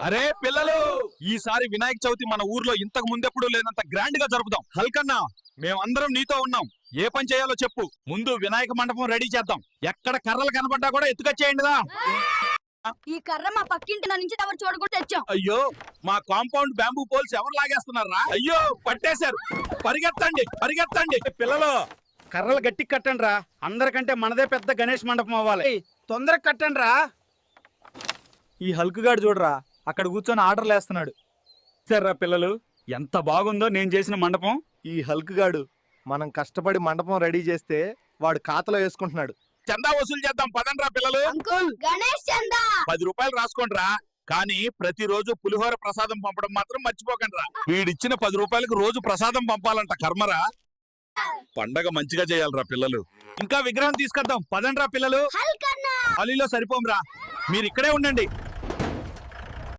అరే పిల్లలు, ఈసారి వినాయక చవితి మన ఊర్లో ఇంతకు ముందెప్పుడు లేనంత గ్రాండ్ గా జరుపుదాం. హల్కన్నా, మేమందరం నీతో ఉన్నాం. ఏ పని చేయాలో చెప్పు. ముందు వినాయక మండపం రెడీ చేద్దాం. ఎక్కడ కర్రలు కనబడ్డా కూడా ఎత్తుకొచ్చేయండిరా. ఈ కర్ర మా పక్కింటి నుంచి ఎవరు చూడకుండా తెచ్చాం. అయ్యో, మా కాంపౌండ్ బ్యాంబూ పోల్స్ ఎవరు లాగేస్తున్నారా? అయ్యో, పట్టేశారు. పరిగెత్తండి పరిగెత్తండి. పిల్లలు, కర్రలు గట్టి కట్టండి రా. అందరికంటే మనదే పెద్ద గణేష్ మండపం అవ్వాలి. తొందరగా కట్టండి రా. ఈ హల్క్ గాడు చూడరా, అక్కడ కూర్చొని ఆర్డర్లు వేస్తున్నాడు. సర్రా పిల్లలు, ఎంత బాగుందో నేను చేసిన మండపం. ఈ హల్క్ గాడు మనం కష్టపడి మండపం రెడీ చేస్తే వాడు ఖాతాలో వేసుకుంటున్నాడు. చందా వసూలు చేద్దాం పదండ్రా పిల్లలు. అంకుల్, గణేష్ చందా 10 రూపాయలు రాసుకోండిరా. కానీ ప్రతిరోజు పులిహోర ప్రసాదం పంపడం మాత్రం మర్చిపోకండిరా. వీడిచ్చిన 10 రూపాయలకు రోజు ప్రసాదం పంపాలంట. కర్మరా. పండగ మంచిగా చేయాలరా పిల్లలు. ఇంకా విగ్రహం తీసుకొద్దాం పదండ్రా పిల్లలు. హల్కన్నా అలీలో సరిపోంరా. మీరు ఇక్కడే ఉండండి.